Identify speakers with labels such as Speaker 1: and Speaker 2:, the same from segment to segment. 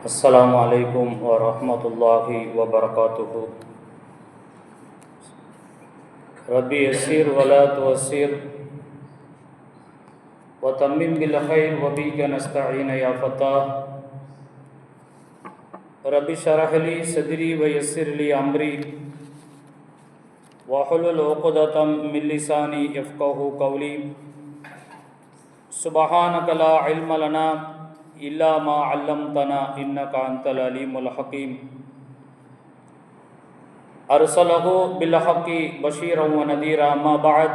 Speaker 1: السلام عليكم ورحمة الله وبركاته. ربي يسير ولا تؤسر وتمم بالخير وبك نستعين يا فتاح. ربي اشرح لي صدري ويسر لي أمري واحلل عقدة من لساني يفقهوا قولي. سبحانك لا علم لنا إلا ما علمتنا إنك أنت العليم الحكيم. أرسله بالحق بشيرا ونذيرا. ما بعد،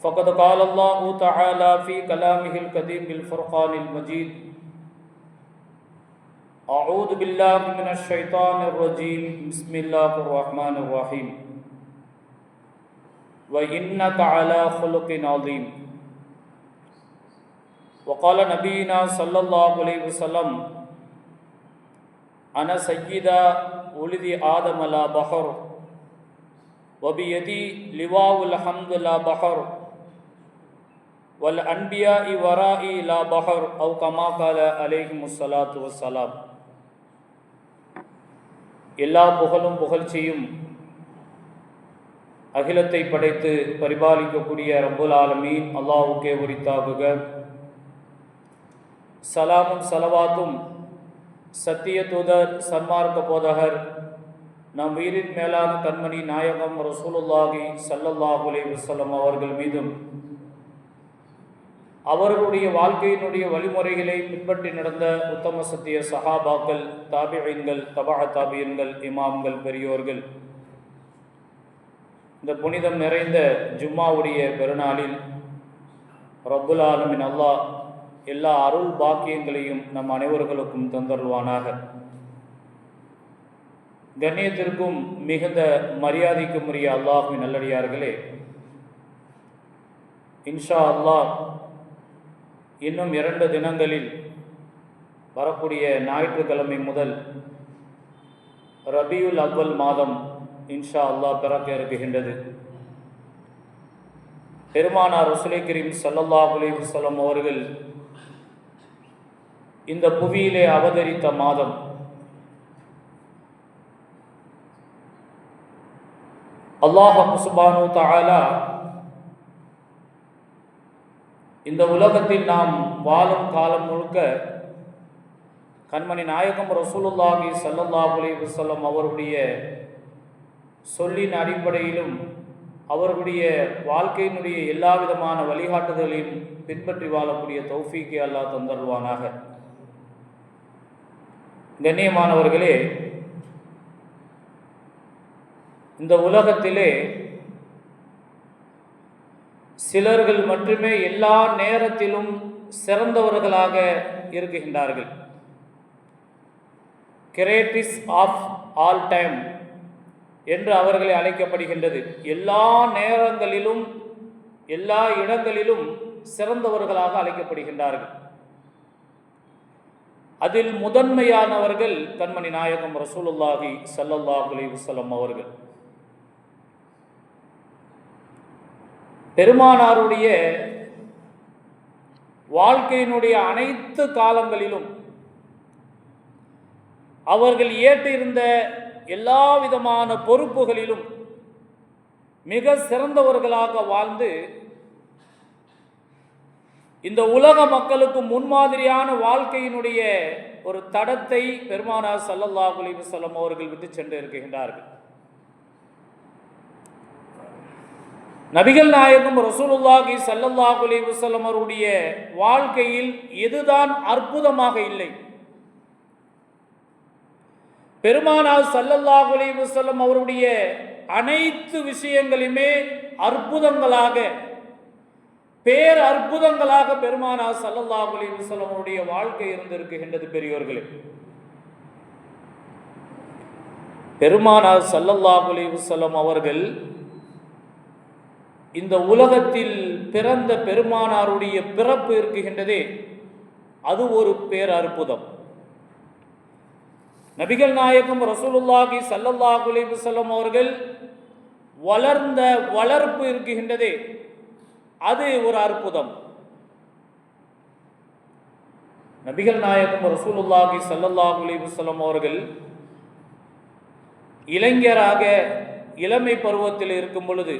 Speaker 1: فقد قال الله تعالى في كلامه القديم بالفرقان المجيد: أعوذ بالله من الشيطان الرجيم. بسم الله الرحمن الرحيم. وإنك على خلق عظيم. وقال نبينا صلى الله عليه وسلم: أنا سيدا ولد آدم لا بحر وبيدي لواء الحمد لا بحر والأنبياء ورائي لا بحر أو كما قال عليهم الصلاة والسلام. எல்லா புகழும் புகழ்ச்சியும் அகிலத்தை படைத்து பரிபாலிக்கக்கூடிய ரப்புல் ஆலமீன் அல்லாஹ்வுக்கே உரித்தாகுக. சலாமும் சலவாத்தும் சத்திய தூதர் சன்மார்க்க போதகர் நம் உயிரின் மேலான கண்மணி நாயகம் ரசூலுல்லாஹி ஸல்லல்லாஹு அலைஹி வஸல்லம் அவர்கள் மீதும் அவர்களுடைய வாழ்க்கையினுடைய வழிமுறைகளை பின்பற்றி நடந்த உத்தம சத்திய சஹாபாக்கள், தாபிஈன்கள், தபா தாபியன்கள், இமாம்கள், பெரியோர்கள், இந்த புனிதம் நிறைந்த ஜும்மாவுடைய பெருநாளில் ரப்புல் ஆலமீன் அல்லாஹ் எல்லா அருள் பாக்கியங்களையும் நம் அனைவர்களுக்கும் தந்தருள்வானாக. கண்ணியத்திற்கும் மிகுந்த மரியாதைக்கும் உரிய அல்லாஹ்வின் நல்லடியார்களே, இன்ஷா அல்லாஹ் இன்னும் 2 தினங்களில் வரக்கூடிய ஞாயிற்றுக்கிழமை முதல் ரபியுல் அவ்வல் மாதம் இன்ஷா அல்லாஹ் பிறக்க இருக்குகின்றது. பெருமானார் ரசூலை கரீம் ஸல்லல்லாஹு அலைஹி வஸல்லம் அவர்கள் இந்த புவியிலே அவதரித்த மாதம். அல்லாஹ் சுப்ஹானஹு வ தஆலா இந்த உலகத்தில் நாம் வாழும் காலம் முழுக்க கண்மணி நாயகம் ரசூலுல்லாஹி ஸல்லல்லாஹு அலைஹி வஸல்லம் அவருடைய சொல்லின் அடிப்படையிலும் அவர்களுடைய வாழ்க்கையினுடைய எல்லா விதமான வழிகாட்டுதலையும் பின்பற்றி வாழக்கூடிய தௌஃபீக்கை அல்லாஹ் தந்தருள்வானாக. கண்ணியமானவர்களே, இந்த உலகத்திலே சிலர்கள் மட்டுமே எல்லா நேரத்திலும் சிறந்தவர்களாக இருக்குகின்றார்கள். கிரேட்டிஸ் ஆஃப் ஆல் டைம் என்று அவர்களை அழைக்கப்படுகின்றது. எல்லா நேரங்களிலும் எல்லா இடங்களிலும் சிறந்தவர்களாக அழைக்கப்படுகின்றார்கள். அதில் முதன்மையானவர்கள் கண்மணி நாயகம் ரசூலுல்லாஹி ஸல்லல்லாஹு அலைஹி வஸல்லம் அவர்கள். பெருமானாருடைய வாழ்க்கையினுடைய அனைத்து காலங்களிலும் அவர்கள் ஏற்றிருந்த எல்லா விதமான பொறுப்புகளிலும் மிக சிறந்தவர்களாக வாழ்ந்து இந்த உலக மக்களுக்கு முன்மாதிரியான வாழ்க்கையினுடைய ஒரு தடத்தை பெருமானார் ஸல்லல்லாஹு அலைஹி வஸல்லம் அவர்கள் விட்டு சென்று இருக்கின்றார்கள். நபிகள் நாயகம் ரசூலுல்லாஹி ஸல்லல்லாஹு அலைஹி வஸல்லம் அவருடைய வாழ்க்கையில் எதுதான் அற்புதமாக இல்லை? பெருமானார் ஸல்லல்லாஹு அலைஹி வஸல்லம் அவருடைய அனைத்து விஷயங்களுமே அற்புதங்களாக, பேர் அற்புதங்களாக பெருமானார் ஸல்லல்லாஹு அலைஹி வஸல்லம் அவருடைய வாழ்க்கை இருந்திருக்கின்றது. பெரியோர்களே, பெருமானார் ஸல்லல்லாஹு அலைஹி வஸல்லம் அவர்கள் இந்த உலகத்தில் பிறந்த பெருமானாருடைய பிறப்பு இருக்குகின்றதே, அது ஒரு பேர் அற்புதம். நபிகள் நாயகம் ரசூலுல்லாஹி ஸல்லல்லாஹு அலைஹி வஸல்லம் அவர்கள் வளர்ந்த வளர்ப்பு இருக்குகின்றதே, அது ஒரு அற்புதம். நபிகள் நாயகம் ரசூலுல்லாஹி ஸல்லல்லாஹு அலைஹி வஸல்லம் அவர்கள் இளைஞராக இளமை பருவத்தில் இருக்கும் பொழுது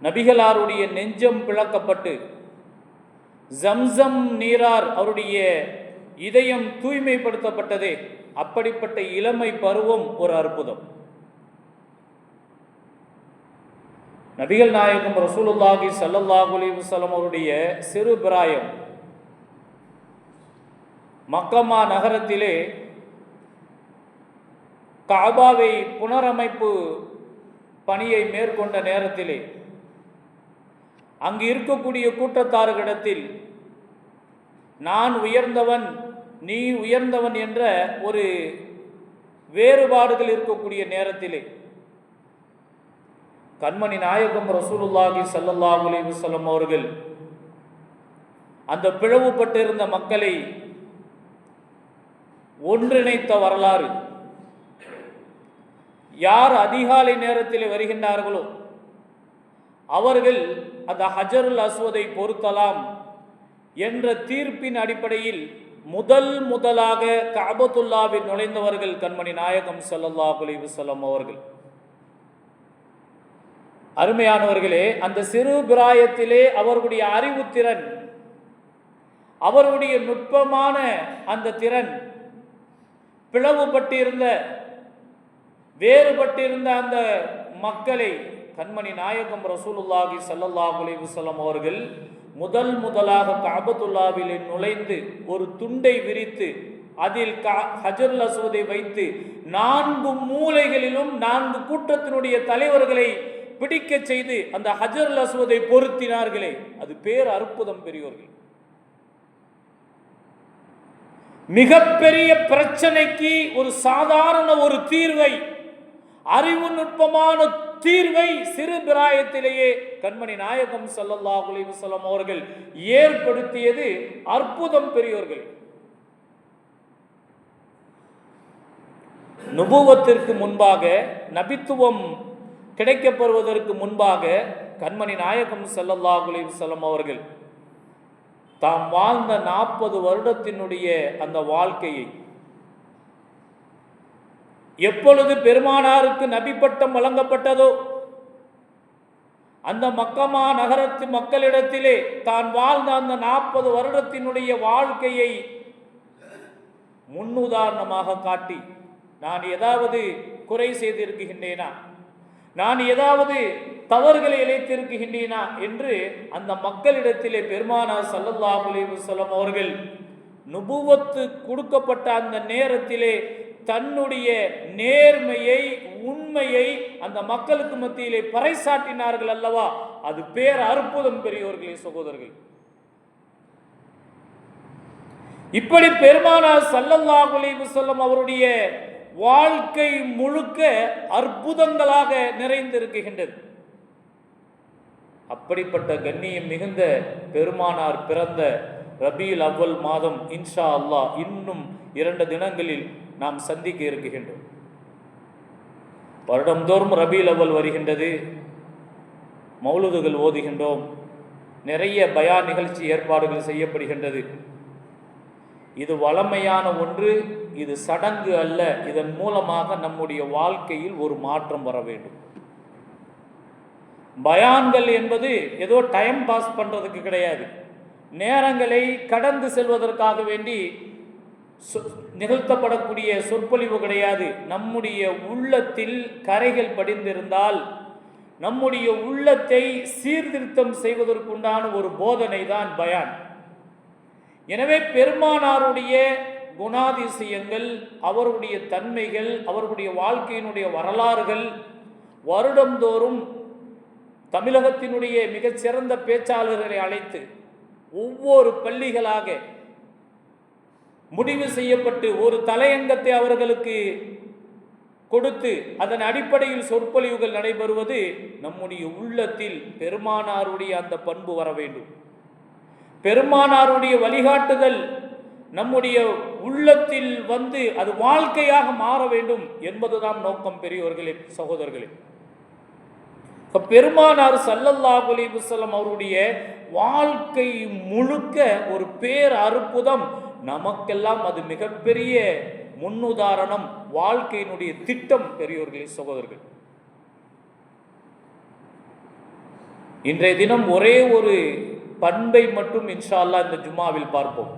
Speaker 1: நபிகளாருடைய நெஞ்சம் பிளக்கப்பட்டு ஜம்சம் நீரார் அவருடைய இதயம் தூய்மைப்படுத்தப்பட்டதே, அப்படிப்பட்ட இளமை பருவம் ஒரு அற்புதம். நபிகள் நாயகம் ரசூலுல்லாஹி ஸல்லல்லாஹு அலைஹி வஸல்லம் அவருடைய சிறு பிராயம் மக்கமா நகரத்திலே கஅபாவை புனரமைப்பு பணியை மேற்கொண்ட நேரத்திலே அங்கு இருக்கக்கூடிய கூட்டத்தார்களிடத்தில் நான் உயர்ந்தவன் நீ உயர்ந்தவன் என்ற ஒரு வேறுபாடுகள் இருக்கக்கூடிய நேரத்திலே கண்மணி நாயகம் ரசூலுல்லாஹி ஸல்லல்லாஹு அலைஹி வஸல்லம் அவர்கள் அந்த பிளவுபட்டிருந்த மக்களை ஒன்றிணைத்த வரலாறு. யார் அதிகாலை நேரத்தில் வருகின்றார்களோ அவர்கள் அந்த ஹஜருல் அஸ்வதை பொருத்தலாம் என்ற தீர்ப்பின் அடிப்படையில் முதலாக கஅபத்துல்லாவில் நுழைந்தவர்கள் கண்மணி நாயகம் ஸல்லல்லாஹு அலைஹி வஸல்லம் அவர்கள். அருமையானவர்களே, அந்த சிறு பிராயத்திலே அவர்களுடைய அறிவுத்திறன், அவருடைய நுட்பமான அந்த திறன், பிளவுபட்டிருந்த வேறுபட்டிருந்த அந்த மக்களை கண்மணி நாயகம் ரசூலுல்லாஹி ஸல்லல்லாஹு அலைஹி வஸல்லம் அவர்கள் முதலாக கஅபத்துல்லாவிலே நுழைந்து ஒரு துண்டை விரித்து அதில் ஹஜருல் அஸ்வதை வைத்து 4 மூலைகளிலும் 4 கூட்டத்தினுடைய தலைவர்களை பிடிக்க செய்து அந்த ஹஜருல் அஸ்வதை பொருத்தினார்களே, அது பேர் அற்புதம் பெரியோர்கள். மிகப்பெரிய பிரச்சனைக்கு ஒரு சாதாரண ஒரு தீர்வை, அறிவு நுட்பமான தீர்வை சிறு பிராயத்திலேயே கண்மணி நாயகம் ஸல்லல்லாஹு அலைஹி வஸல்லம் அவர்கள் ஏற்படுத்தியது அற்புதம் பெரியோர்கள். நுபுவத்திற்கு முன்பாக, நபித்துவம் கிடைக்கப்பெறுவதற்கு முன்பாக கண்மணி நாயகம் ஸல்லல்லாஹு அலைஹி வஸல்லம் அவர்கள் தாம் வாழ்ந்த 40 வருடத்தினுடைய அந்த வாழ்க்கையை, எப்பொழுது பெருமானாருக்கு நபி பட்டம் வழங்கப்பட்டதோ அந்த மக்கமா நகரத்து மக்களிடத்திலே தான் வாழ்ந்த அந்த 40 வருடத்தினுடைய வாழ்க்கையை முன்னுதாரணமாக காட்டி, நான் ஏதாவது குறை செய்திருக்கின்றேனா, நான் ஏதாவது தவறுகளை இழைத்திருக்கின்றேனா என்று அந்த மக்களிடத்திலே பெருமானார் ஸல்லல்லாஹு அலைஹி வஸல்லம் அவர்கள் நுபுவத்து கொடுக்கப்பட்ட அந்த நேரத்திலே தன்னுடைய நேர்மையை, உண்மையை அந்த மக்களுக்கு மத்தியிலே பறைசாட்டினார்கள் அல்லவா, அது பேர் அற்புதம் பெரியோர்களே, சகோதரர்கள். இப்படி பெருமானார் ஸல்லல்லாஹு அலைஹி வஸல்லம் அவருடைய வாழ்க்கை முழுக்க அற்புதங்களாக நிறைந்திருக்கின்றது. அப்படிப்பட்ட கண்ணியம் மிகுந்த பெருமானார் பிறந்த ரபியுல் அவ்வல் மாதம் இன்ஷா அல்லாஹ் இன்னும் 2 தினங்களில் நாம் சந்திக்க இருக்கின்றோம். வருடந்தோறும் ரபியுல் அவ்வல் வருகின்றது, மௌலூதுகள் ஓதுகின்றோம், நிறைய பயான் நிகழ்ச்சி ஏற்பாடுகள் செய்யப்படுகின்றது. இது வளமையான ஒன்று, இது சடங்கு அல்ல. இதன் மூலமாக நம்முடைய வாழ்க்கையில் ஒரு மாற்றம் வர வேண்டும். பயான்கள் என்பது ஏதோ டைம் பாஸ் பண்றதுக்கு கிடையாது, நேரங்களை கடந்து செல்வதற்காக வேண்டி நிகழ்த்தப்படக்கூடிய சொற்பொழிவு கிடையாது. நம்முடைய உள்ளத்தில் கரைகள் படிந்திருந்தால் நம்முடைய உள்ளத்தை சீர்திருத்தம் செய்வதற்குண்டான ஒரு போதனை தான் பயான். எனவே பெருமானாருடைய குணாதிசயங்கள், அவருடைய தன்மைகள், அவருடைய வாழ்க்கையினுடைய வரலாறுகள் வருடந்தோறும் தமிழகத்தினுடைய மிகச்சிறந்த பேச்சாளர்களை அழைத்து ஒவ்வொரு பள்ளிகளாக முடிவு செய்யப்பட்டு ஒரு தலையங்கத்தை அவர்களுக்கு கொடுத்து அதன் அடிப்படையில் சொற்பொழிவுகள் நடைபெறுவது நம்முடைய உள்ளத்தில் பெருமானாருடைய அந்த பண்பு வர வேண்டும். பெருமானாருடைய வழிகாட்டுதல் நம்முடைய உள்ளத்தில் வந்து அது வாழ்க்கையாக மாற வேண்டும் என்பதுதான் நோக்கம் பெரியவர்களே, சகோதரர்களே. பெருமானார் ஸல்லல்லாஹு அலைஹி வஸல்லம் அவருடைய வாழ்க்கை முழுக்க ஒரு பேர் அற்புதம். நமக்கெல்லாம் அது மிகப்பெரிய முன்னுதாரணம், வாழ்க்கையினுடைய திட்டம். பெரியோர்களே, சகோதரர்கள், இன்றைய தினம் ஒரே ஒரு பண்பை மட்டும் இன்ஷா அல்லாஹ் இந்த ஜும்மாவில் பார்ப்போம்.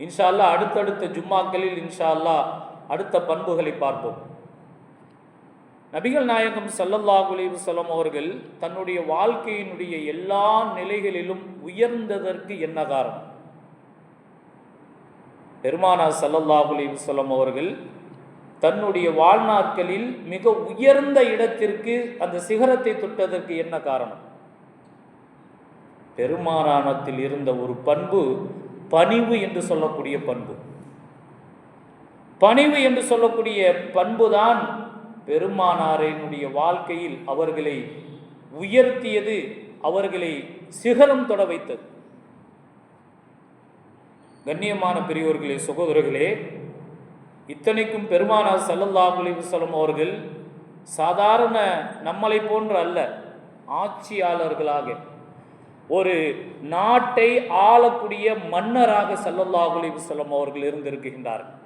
Speaker 1: இன்ஷா அல்லாஹ் அடுத்தடுத்த ஜும்மாக்களில் இன்ஷா அல்லாஹ் அடுத்த பண்புகளை பார்ப்போம். நபிகள் நாயகம் ஸல்லல்லாஹு அலைஹி வஸல்லம் அவர்கள் தன்னுடைய வாழ்க்கையினுடைய எல்லா நிலைகளிலும் உயர்ந்ததற்கு என்ன காரணம்? பெருமானார் ஸல்லல்லாஹு அலைஹி வஸல்லம் அவர்கள் தன்னுடைய வாழ்நாட்களில் மிக உயர்ந்த இடத்திற்கு, அந்த சிகரத்தை தொட்டதற்கு என்ன காரணம்? பெருமானாரத்தில் இருந்த ஒரு பண்பு பணிவு என்று சொல்லக்கூடிய பண்பு. பணிவு என்று சொல்லக்கூடிய பண்புதான் பெருமானாரினுடைய வாழ்க்கையில் அவர்களை உயர்த்தியது, அவர்களை சிகரம் தொட வைத்தது. கண்ணியமான பெரியோர்களே, சகோதரர்களே, இத்தனைக்கும் பெருமானார் ஸல்லல்லாஹு அலைஹி வஸல்லம் அவர்கள் சாதாரண நம்மளை போன்ற அல்ல, ஆட்சியாளர்களாக, ஒரு நாட்டை ஆளக்கூடிய மன்னராக ஸல்லல்லாஹு அலைஹி வஸல்லம் அவர்கள் இருந்திருக்கின்றார்கள்.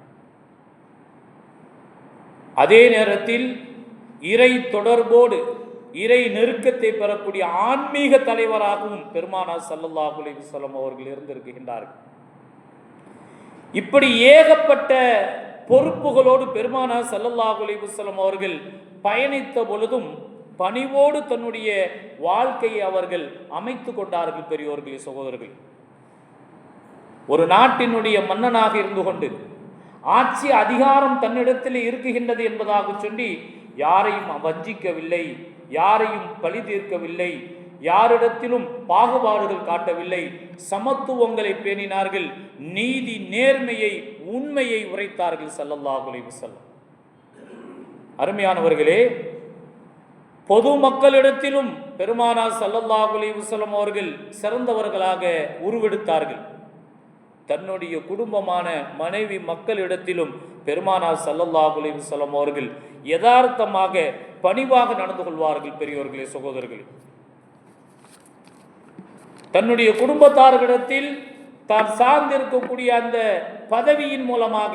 Speaker 1: அதே நேரத்தில் இறை தொடர்போடு இறை நெருக்கத்தை பெறக்கூடிய ஆன்மீக தலைவராகவும் பெருமானார் ஸல்லல்லாஹு அலைஹி வஸல்லம் அவர்கள் இருந்திருக்கின்றார்கள். இப்படி ஏகப்பட்ட பொறுப்புகளோடு பெருமானார் ஸல்லல்லாஹு அலைஹி வஸல்லம் அவர்கள் பயணித்த பொழுதும் பணிவோடு தன்னுடைய வாழ்க்கையை அவர்கள் அமைத்து கொண்டார்கள். பெரியோர்களே, சகோதரர்கள், ஒரு நாட்டினுடைய மன்னனாக இருந்து கொண்டு ஆட்சி அதிகாரம் தன்னிடத்தில் இருக்குகின்றது என்பதாக சொல்லி யாரையும் வஞ்சிக்கவில்லை, யாரையும் பழி தீர்க்கவில்லை, யாரிடத்திலும் பாகுபாடுகள் காட்டவில்லை, சமத்துவங்களை பேணினார்கள், நீதி நேர்மையை உண்மையை உரைத்தார்கள் ஸல்லல்லாஹு அலைஹி வஸல்லம். அருமையானவர்களே, பொது மக்களிடத்திலும் பெருமானார் ஸல்லல்லாஹு அலைஹி வஸல்லம் அவர்கள் சிறந்தவர்களாக உருவெடுத்தார்கள். தன்னுடைய குடும்பமான மனைவி மக்களிடத்திலும் பெருமானார் ஸல்லல்லாஹு அலைஹி வஸல்லம் அவர்கள் யதார்த்தமாக பணிவாக நடந்து கொள்வார்கள். பெரியோர்களே, சகோதரர்களே, தன்னுடைய குடும்பத்தார்களிடத்தில் தான் சார்ந்திருக்கக்கூடிய அந்த பதவியின் மூலமாக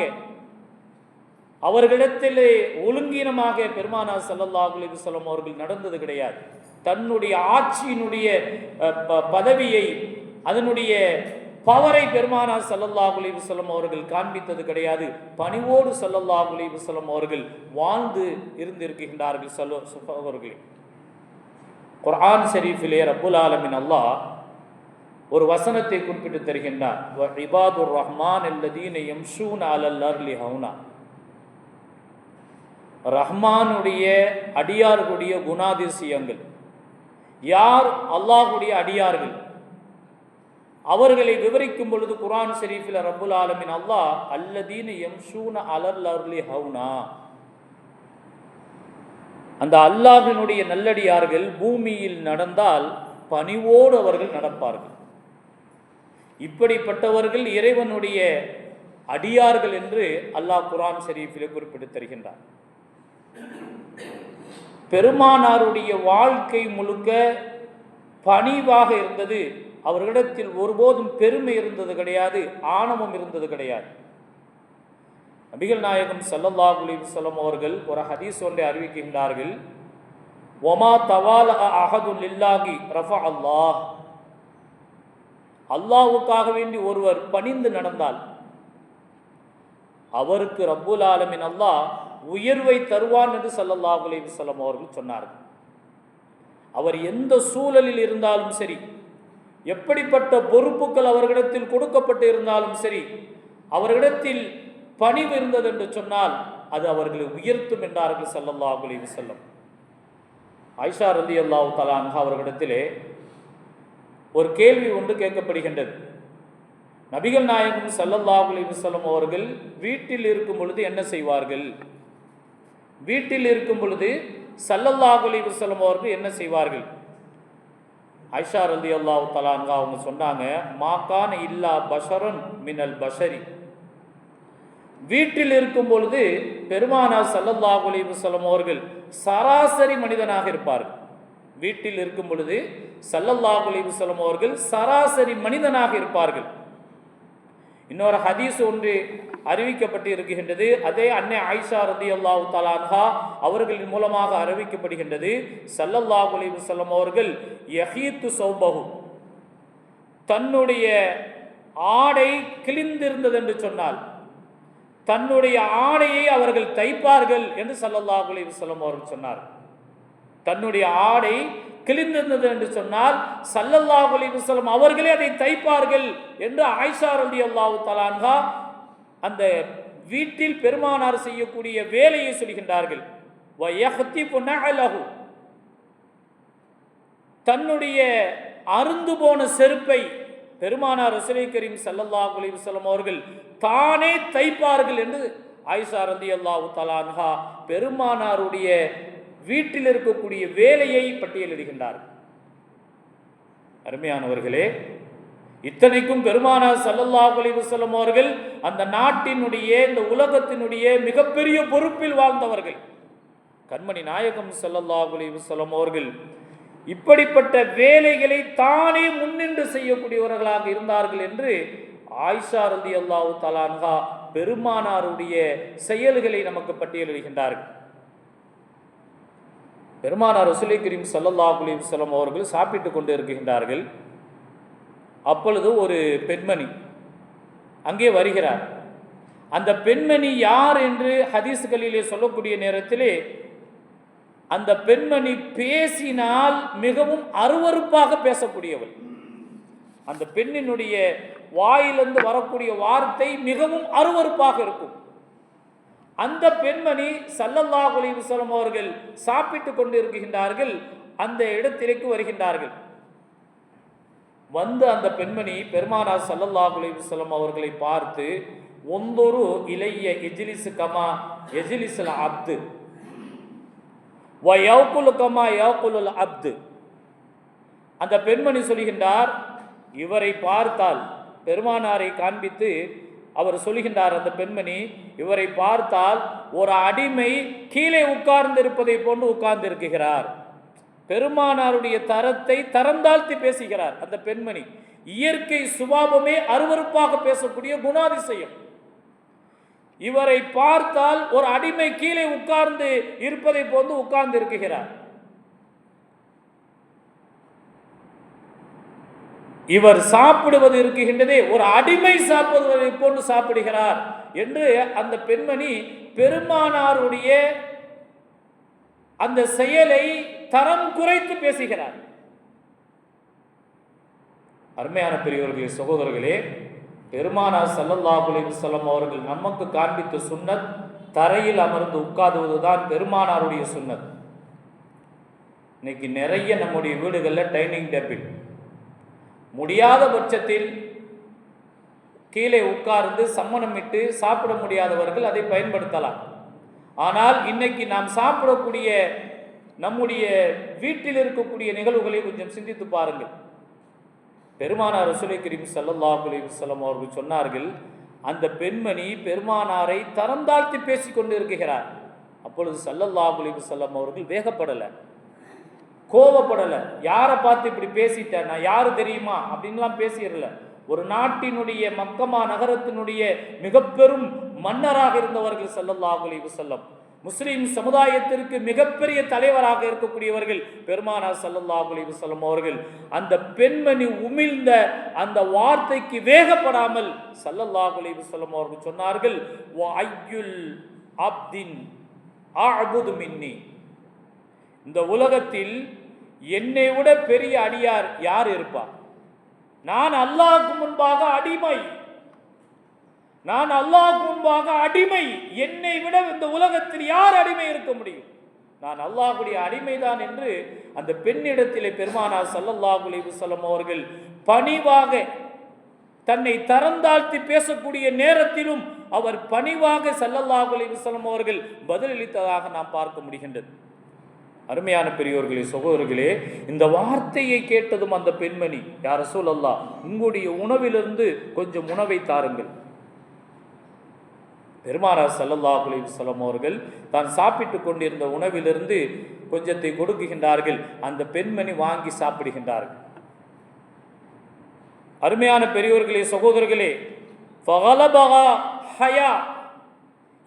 Speaker 1: அவர்களிடத்திலே ஒழுங்கீனமாக பெருமானார் ஸல்லல்லாஹு அலைஹி வஸல்லம் அவர்கள் நடந்தது கிடையாது. தன்னுடைய ஆட்சியினுடைய பதவியை, அதனுடைய பவரை பெருமானார் ஸல்லல்லாஹு அலைஹி வஸல்லம் அவர்கள் காண்பித்தது கிடையாது. பணிவோடு ஸல்லல்லாஹு அலைஹி வஸல்லம் அவர்கள் வாழ்ந்து இருந்திருக்கின்றார்கள். சகோதரர்களே, குர்ஆன் ஷரீஃபிலே ரப்புல் ஆலமீன் அல்லாஹ் ஒரு வசனத்தை குறிப்பிட்டு தருகின்றார். வ இபாதுர் ரஹ்மான் அல்லதீன யம்ஷூன அலல் அர்லி ஹௌனா. ரஹ்மானுடைய அடியார்களுடைய குணாதிசயங்கள். யார் அல்லாஹ்வுடைய அடியார்கள், அவர்களை விவரிக்கும் பொழுது குர்ஆன் ஷரீஃபில் ரப்புல் ஆலமீன் அல்லாஹ் அல்லதீன யம்ஷூன அலல் அர்லி ஹௌனா, அந்த அல்லாஹ்வினுடைய நல்லடியார்கள் பூமியில் நடந்தால் பணிவோடு அவர்கள் நடப்பார்கள். இப்படிப்பட்டவர்கள் இறைவனுடைய அடியார்கள் என்று அல்லாஹ் குர்ஆன் ஷரீஃபிலே குறிப்பிட்டு தருகின்றார். பெருமானாருடைய வாழ்க்கை முழுக்க பணிவாக இருந்தது. அவர்களிடத்தில் ஒருபோதும் பெருமை இருந்தது கிடையாது, ஆணவம் இருந்தது கிடையாது. நபிகள் நாயகம் ஸல்லல்லாஹு அலைஹி வஸல்லம் அவர்கள் ஒரு ஹதீஸ் ஒன்றை அறிவிக்கின்றார்கள். வமா தவால அஹது லில்லாஹி ரஃபா அல்லாஹ். அல்லாஹ்வுக்காக வேண்டி ஒருவர் பணிந்து நடந்தால் அவருக்கு ரப்புல் ஆலமீன் அல்லாஹ் உயர்வை தருவான் என்று ஸல்லல்லாஹு அலைஹி வஸல்லம் அவர்கள் சொன்னார்கள். அவர் எந்த சூழலில் இருந்தாலும் சரி, எப்படிப்பட்ட பொறுப்புகள் அவர்களிடத்தில் கொடுக்கப்பட்டு இருந்தாலும் சரி, அவர்களிடத்தில் பணிவு இருந்தது என்று சொன்னால் அது அவர்களை உயர்த்தும் என்றார்கள் ஸல்லல்லாஹு அலைஹி வஸல்லம். ஆயிஷா ரலியல்லாஹு தஆலா அன்ஹா அவர்களிடத்திலே ஒரு கேள்வி ஒன்று கேட்கப்படுகின்றது. நபிகள் நாயகம் ஸல்லல்லாஹு அலைஹி வஸல்லம் அவர்கள் வீட்டில் இருக்கும் பொழுது என்ன செய்வார்கள்? வீட்டில் இருக்கும் பொழுது ஸல்லல்லாஹு அலைஹி வஸல்லம் அவர்கள் என்ன செய்வார்கள்? ஆயிஷா ரலியல்லாஹு தஆலா அன்ஹா அவங்க சொன்னாங்க, மாகான இல்லா பஷரன் மினல் பஷரி. வீட்டில் இருக்கும் பொழுது பெருமானார் ஸல்லல்லாஹு அலைஹி வஸல்லம் அவர்கள் சராசரி மனிதனாக இருப்பார்கள். வீட்டில் இருக்கும் பொழுது ஸல்லல்லாஹு அலைஹி வஸல்லம் அவர்கள் சராசரி மனிதனாக இருப்பார்கள். இன்னொரு ஹதீஸ் ஒன்று அறிவிக்கப்பட்டு இருக்கின்றது. அதே அன்னை ஆயிஷா ரலியல்லாஹு தஆலா அன்ஹா அவர்களின் மூலமாக அறிவிக்கப்படுகின்றது. ஸல்லல்லாஹு அலைஹி வஸல்லம் அவர்கள் யஹீத்து ஸௌபஹு, தன்னுடைய ஆடை கிழிந்திருந்தது என்று சொன்னால் தன்னுடைய ஆடையை அவர்கள் தைப்பார்கள் என்று ஸல்லல்லாஹு அலைஹி வஸல்லம் அவர்கள் சொன்னார். தன்னுடைய ஆடை கிழிந்திருந்தது என்று சொன்னால் ஸல்லல்லாஹு அலைஹி வஸல்லம் அவர்களே அதை தைப்பார்கள் என்று ஆயிஷா ரலியல்லாஹு தஆலா அன்ஹா அந்த வீட்டில் பெருமானார் செய்யக்கூடிய வேலையை சொல்கின்றார்கள். வயஹ்திபு நஅலஹு, தன்னுடைய அருந்து போன செருப்பை பெருமானார் ரசூலை கரீம் ஸல்லல்லாஹு அலைஹி வஸல்லம் அவர்கள் தானே தைப்பார்கள் என்று ஆயிஷா ரலியல்லாஹு தஆலா அன்ஹா பெருமானாருடைய வீட்டில் இருக்கக்கூடிய வேலையை பட்டியலிடுகின்றார். அருமையானவர்களே, இத்தனைக்கும் பெருமானார் ஸல்லல்லாஹு அலைஹி வஸல்லம் அவர்கள் அந்த நாட்டினுடைய இந்த உலகத்தினுடைய மிகப்பெரிய பொறுப்பில் வாழ்ந்தவர்கள். கண்மணி நாயகம் ஸல்லல்லாஹு அலைஹி வஸல்லம் அவர்கள் இப்படிப்பட்ட வேலைகளை தானே முன்னின்று செய்யக்கூடியவர்களாக இருந்தார்கள் என்று ஆயிஷா ரலியல்லாஹு தஆலா அன்ஹா பெருமானாருடைய செயல்களை நமக்கு பட்டியலிடுகின்றார்கள். பெருமானார் ரசூலை கரீம் ஸல்லல்லாஹு அலைஹி வஸல்லம் அவர்கள் சாப்பிட்டு கொண்டு இருக்கின்றார்கள். அப்பொழுது ஒரு பெண்மணி அங்கே வருகிறார். அந்த பெண்மணி யார் என்று ஹதீஸ்களிலே சொல்லக்கூடிய நேரத்திலே அந்த பெண்மணி பேசினால் மிகவும் அருவருப்பாக பேசக்கூடியவள். அந்த பெண்ணினுடைய வாயிலிருந்து வரக்கூடிய வார்த்தை மிகவும் அருவருப்பாக இருக்கும். அந்த பெண்மணி ஸல்லல்லாஹு அலைஹி வஸல்லம் அவர்கள் சாப்பிட்டு கொண்டு இருக்கின்றார்கள். அந்த இடத்திற்கு வருகின்றார்கள். வந்து அந்த பெண்மணி பெருமானார் ஸல்லல்லாஹு அலைஹி வஸல்லம் அவர்களை பார்த்து, ஒந்தொரு இலைய எஜ்லிஸ் கமா எஜ்லிஸுல் அப்து வ யௌகுலு கமா யௌகுலுல் அப்து. அந்த பெண்மணி சொல்கின்றார், இவரை பார்த்தால் பெருமானாரை காண்பித்து அவர் சொல்கின்றார், அந்த பெண்மணி இவரை பார்த்தால் ஒரு அடிமை கீழே உட்கார்ந்து இருப்பதை போன்று உட்கார்ந்து இருக்கிறார். பெருமானாருடைய தரத்தை தரந்தாழ்த்தி பேசுகிறார் அந்த பெண்மணி. இயற்கை சுபாவமே அருவருப்பாக பேசக்கூடிய குணாதிசயம். இவரை பார்த்தால் ஒரு அடிமை கீழே உட்கார்ந்து இருப்பதை போன்று உட்கார்ந்து இருக்கிறார். இவர் சாப்பிடுவது இருக்கின்றதே ஒரு அடிமை சாப்பிடுவதை போன்று சாப்பிடுகிறார் என்று அந்த பெண்மணி பெருமானாருடைய அந்த செயலை தரம் குறைத்து பேசுகிறார். அருமையான பெரியவர்களே, சகோதரர்களே, பெருமானார் ஸல்லல்லாஹு அலைஹி வஸல்லம் அவர்கள் நமக்கு காண்பித்த சுன்னத் தரையில் அமர்ந்து உட்கார்வதுதான் பெருமானாருடைய சுன்னத். இன்னைக்கு நிறைய நம்முடைய வீடுகளில் டைனிங் டேபிள், முடியாத பட்சத்தில் கீழே உட்கார்ந்து சம்மணமிட்டு சாப்பிட முடியாதவர்கள் அதை பயன்படுத்தலாம். ஆனால் இன்னைக்கு நாம் சாப்பிடக்கூடிய நம்முடைய வீட்டில் இருக்கக்கூடிய நிகழ்வுகளை கொஞ்சம் சிந்தித்து பாருங்கள். பெருமானார் ரசூலை கரீம் ஸல்லல்லாஹு அலைஹி வஸல்லம் அவர்கள் சொன்னார்கள், அந்த பெண்மணி பெருமானாரை தரம் தாழ்த்தி பேசிக் கொண்டு இருக்கிறார். அப்பொழுது ஸல்லல்லாஹு அலைஹி வஸல்லம் அவர்கள் வேகப்படலை, கோவப்படலை. யாரை பார்த்து இப்படி பேசிட்டேன், நான் யாரு தெரியுமா அப்படின்லாம் பேசிடல. ஒரு நாட்டினுடைய மக்கமா நகரத்தினுடைய மிக பெரும் மன்னராக இருந்தவர்கள் ஸல்லல்லாஹு அலைஹி வஸல்லம். முஸ்லிம் சமுதாயத்திற்கு மிகப்பெரிய தலைவராக இருக்கக்கூடியவர்கள் பெருமானார் ஸல்லல்லாஹு அலைஹி வஸல்லம் அவர்கள். அந்த பெண்மணி உமிழ்ந்த அந்த வார்த்தைக்கு வேகப்படாமல் ஸல்லல்லாஹு அலைஹி வஸல்லம் அவர்கள் சொன்னார்கள், வ அய்யுல் அப்தின் அஅபுது மின்னி, இந்த உலகத்தில் என்னை விட பெரிய அடியார் யார் இருப்பார்? நான் அல்லாஹ்வுக்கு முன்பாக அடிமை, நான் அல்லாஹ்வுக்கு முன்பாக அடிமை. என்னை விட இந்த உலகத்தில் யார் அடிமை இருக்க முடியும்? நான் அல்லாஹ்வுடைய அடிமைதான் என்று அந்த பெண்ணிடத்திலே பெருமானார் ஸல்லல்லாஹு அலைஹி வஸல்லம் அவர்கள் பணிவாக தன்னை தரந்தாழ்த்தி பேசக்கூடிய நேரத்திலும் அவர் பணிவாக ஸல்லல்லாஹு அலைஹி வஸல்லம் அவர்கள் பதிலளித்ததாக நாம் பார்க்க முடிகின்றது. அருமையான பெரியோர்களே, சகோதரர்களே, இந்த வார்த்தையை கேட்டதும் அந்த பெண்மணி, யா ரசூலல்லாஹ், உங்களுடைய உணவிலிருந்து கொஞ்சம் உணவை தாருங்கள், பெருமானார் ஸல்லல்லாஹு அலைஹி வஸல்லம் அவர்கள் தான் சாப்பிட்டு கொண்டிருந்த உணவிலிருந்து கொஞ்சத்தை கொடுக்குகின்றார்கள். அந்த பெண்மணி வாங்கி சாப்பிடுகின்றார்கள். அருமையான பெரியோர்களே, சகோதரர்களே, ஃபகலபஹா ஹயா,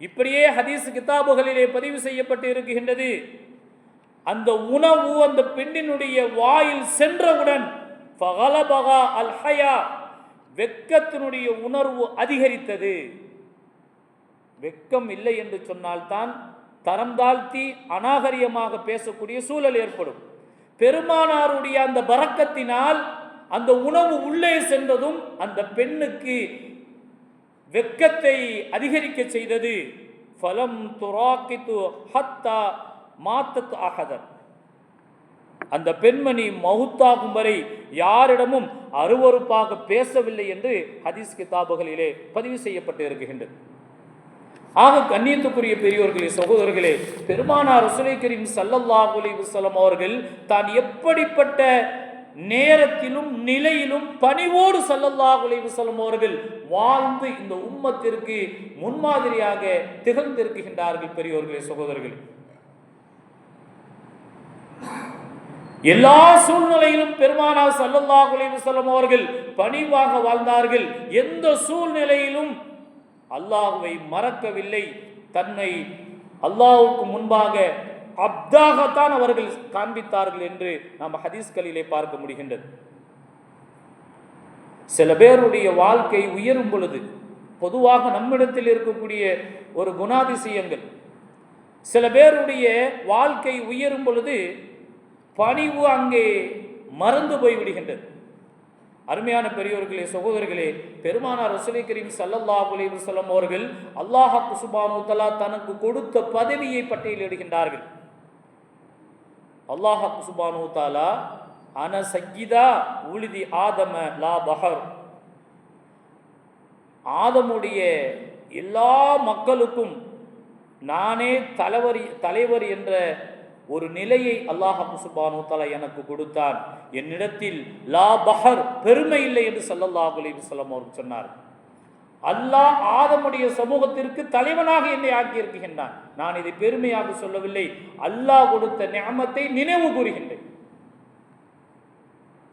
Speaker 1: இப்படியே ஹதீஸ் கிதாபுகளிலே பதிவு செய்யப்பட்டு இருக்கின்றது. அந்த உணவு அந்த பெண்ணினுடைய வாயில் சென்றவுடன் ஃபகலபஹா அல் ஹயா, வெட்கத்தினுடைய உணர்வு அதிகரித்தது. வெட்கம் இல்லை என்று சொன்னால்தான் தரம் தாழ்த்தி அநாகரியமாக பேசக்கூடிய சூழல் ஏற்படும். பெருமானாருடைய அந்த பரக்கத்தினால் அந்த உணவு உள்ளே சென்றதும் அந்த பெண்ணுக்கு வெட்கத்தை அதிகரிக்க செய்தது. ஃபலம் துராக்கிது ஹத்தா மாத்தத் அஹதர், அந்த பெண்மணி மௌத்தாகும் வரை யாரிடமும் அருவருப்பாக பேசவில்லை என்று ஹதீஸ் கிதாபுகளிலே பதிவு செய்யப்பட்டு இருக்கின்றது. ஆக கண்ணியத்துக்குரிய பெரியோர்களே, சகோதரர்களே, பெருமானார் ரசூலை கரீம் ஸல்லல்லாஹு அலைஹி வஸல்லம் அவர்கள் தான் எப்படிப்பட்ட நேரத்திலும் நிலையிலும் பணிவோடு ஸல்லல்லாஹு அலைஹி வஸல்லம் அவர்கள் வாழ்ந்து இந்த உம்மத்திற்கு முன்மாதிரியாக திகழ்ந்திருக்கின்றார்கள். பெரியோர்களே, சகோதரர்களே, எல்லா சூழ்நிலையிலும் பெருமானார் ஸல்லல்லாஹு அலைஹி வஸல்லம் அவர்கள் பணிவாக வாழ்ந்தார்கள். எந்த சூழ்நிலையிலும் அல்லாஹ்வை மறக்கவில்லை. தன்னை அல்லாஹ்வுக்கு முன்பாக அப்தாகத்தான் அவர்கள் காண்பித்தார்கள் என்று நாம் ஹதீஸ்களிலே பார்க்க முடிகின்றது. சில பேருடைய வாழ்க்கை உயரும் பொழுது, பொதுவாக நம்மிடத்தில் இருக்கக்கூடிய ஒரு குணாதிசயங்கள், சில பேருடைய வாழ்க்கை உயரும் பொழுது பணிவு அங்கே மறந்து போய்விடுகின்றது. அருமையான பெரியோர்களே, சகோதரர்களே, பெருமானார் ரசூலை கரீம் ஸல்லல்லாஹு அலைஹி வஸல்லம் அவர்கள் அல்லாஹ் சுப்ஹானஹு வ தஆலா தனக்கு கொடுத்த பதவியை பட்டியலிடுகின்றார்கள். அல்லாஹ் சுப்ஹானஹு வ தஆலா அன சய்யிதா உலிதி ஆதம லா பஹர், ஆதமுடைய எல்லா மக்களுக்கும் நானே தலைவர் என்ற ஒரு நிலையை அல்லாஹ் சுப்ஹானஹு வ தஆலா எனக்கு கொடுத்தான். என்னிடத்தில் லா பஹர், பெருமை இல்லை என்று ஸல்லல்லாஹு அலைஹி வஸல்லம் அவர்கள் சொன்னார். அல்லாஹ் ஆதமுடைய சமூகத்திற்கு தலைவனாக என்னை ஆக்கியிருக்கின்றான். நான் இதை பெருமையாக சொல்லவில்லை, அல்லாஹ் கொடுத்த நிஅமத்தை நினைவு கூறுகின்றேன்.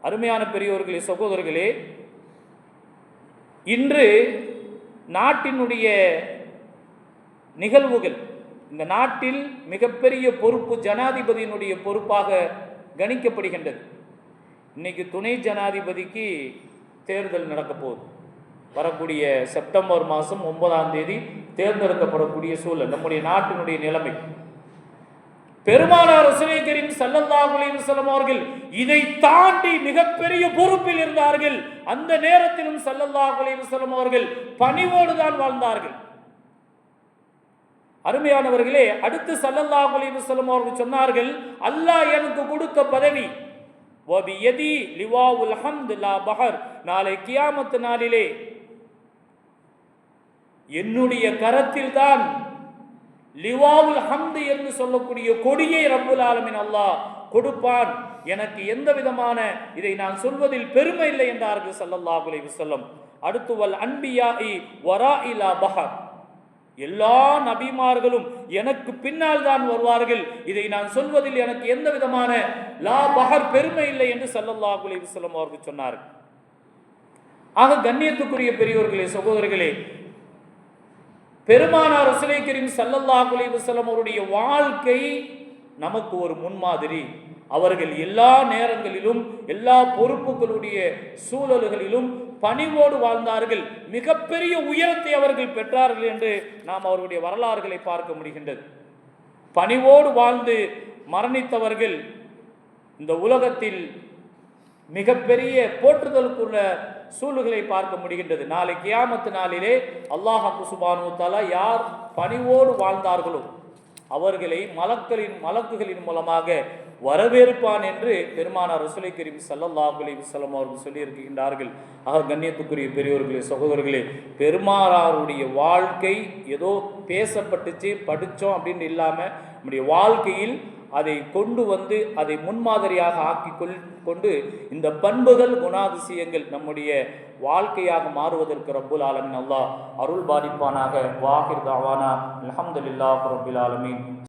Speaker 1: அருமையான பெரியோர்களே, சகோதரர்களே, இன்று நாட்டினுடைய நிகழ்வுகள், இந்த நாட்டில் மிகப்பெரிய பொறுப்பு ஜனாதிபதியினுடைய பொறுப்பாக கணிக்கப்படுகின்றது. இன்னைக்கு துணை ஜனாதிபதிக்கு தேர்தல் நடக்க போகுது. வரக்கூடிய செப்டம்பர் மாதம் 9ஆம் தேதி தேர்ந்தெடுக்கப்படக்கூடிய சூழல் நம்முடைய நாட்டினுடைய நிலைமை. பெருமானார் ரசூலை கரீம் ஸல்லல்லாஹு அலைஹி வஸல்லம் அவர்கள் இதை தாண்டி மிகப்பெரிய பொறுப்பில் இருந்தார்கள். அந்த நேரத்திலும் ஸல்லல்லாஹு அலைஹி வஸல்லம் அவர்கள் பணிவோடு தான் வாழ்ந்தார்கள். அருமையானவர்களே, அடுத்து ஸல்லல்லாஹு அலைஹி வஸல்லம் அவர்கள் சொன்னார்கள், அல்லாஹ் எனக்கு கொடுத்த பதவி வபியதி லிவாவுல் ஹம்து லா பஹர், நாளை கியாமத் நாளிலே என்னுடைய கரத்தில் தான் லிவாவுல் ஹம்து என்று சொல்லக்கூடிய கொடியை ரப்புல் ஆலமீன் அல்லாஹ் கொடுப்பான். எனக்கு எந்த விதமான இதை நான் சொல்வதில் பெருமை இல்லை என்றார்கள் ஸல்லல்லாஹு அலைஹி வஸல்லம். அடுத்து வல் அன்பியாஇ வராஇலா பஹர், எல்லா நபிமார்களும் எனக்கு பின்னால் தான் வருவார்கள், இதை நான் சொல்வதில் எனக்கு எந்த விதமான லா பஹர், பெருமை இல்லை என்று ஸல்லல்லாஹு அலைஹி வஸல்லம் அவர்கள் சொன்னார்கள். ஆக கண்ணியத்துக்குரிய பெரியோர்களே, சகோதரர்களே, பெருமானார் ரசூலை கரீம் ஸல்லல்லாஹு அலைஹி வஸல்லம் அவருடைய வாழ்க்கை நமக்கு ஒரு முன்மாதிரி. அவர்கள் எல்லா நேரங்களிலும் எல்லா பொறுப்புகளுடைய சூழல்களிலும் பணிவோடு வாழ்ந்தார்கள். மிகப்பெரிய உயரத்தை அவர்கள் பெற்றார்கள் என்று நாம் அவருடைய வரலாறுகளை பார்க்க முடிகின்றது. பணிவோடு வாழ்ந்து மரணித்தவர்கள் இந்த உலகத்தில் மிகப்பெரிய போற்றுதலுக்குள்ள சூழ்நிலை பார்க்க முடிகின்றது. நாளை கியாமத் நாளிலே அல்லாஹ் சுப்ஹானஹு வ தஆலா யார் பணிவோடு வாழ்ந்தார்களோ அவர்களை மலக்குகளின் மூலமாக வரவேற்பான் என்று பெருமானார் ரசூலை கரீம் ஸல்லல்லாஹு அலைஹி வஸல்லம் அவர்கள் சொல்லியிருக்கின்றார்கள். ஆக கண்ணியத்துக்குரிய பெரியோர்களே, சகோதரர்களே, பெருமானாருடைய வாழ்க்கை ஏதோ பேசப்பட்டுச்சு படித்தோம் அப்படின்னு இல்லாமல் நம்முடைய வாழ்க்கையில் அதை கொண்டு வந்து அதை முன்மாதிரியாக ஆக்கி கொண்டு இந்த பண்புகள் குணாதிசயங்கள் நம்முடைய வாழ்க்கையாக மாறுவதற்கு ரப்புல் ஆலமீன் அல்லாஹ் அருள் பாலிப்பானாக. வாஹிர் தாவானா அல்ஹம்துலில்லாஹி ரப்பில் ஆலமீன்.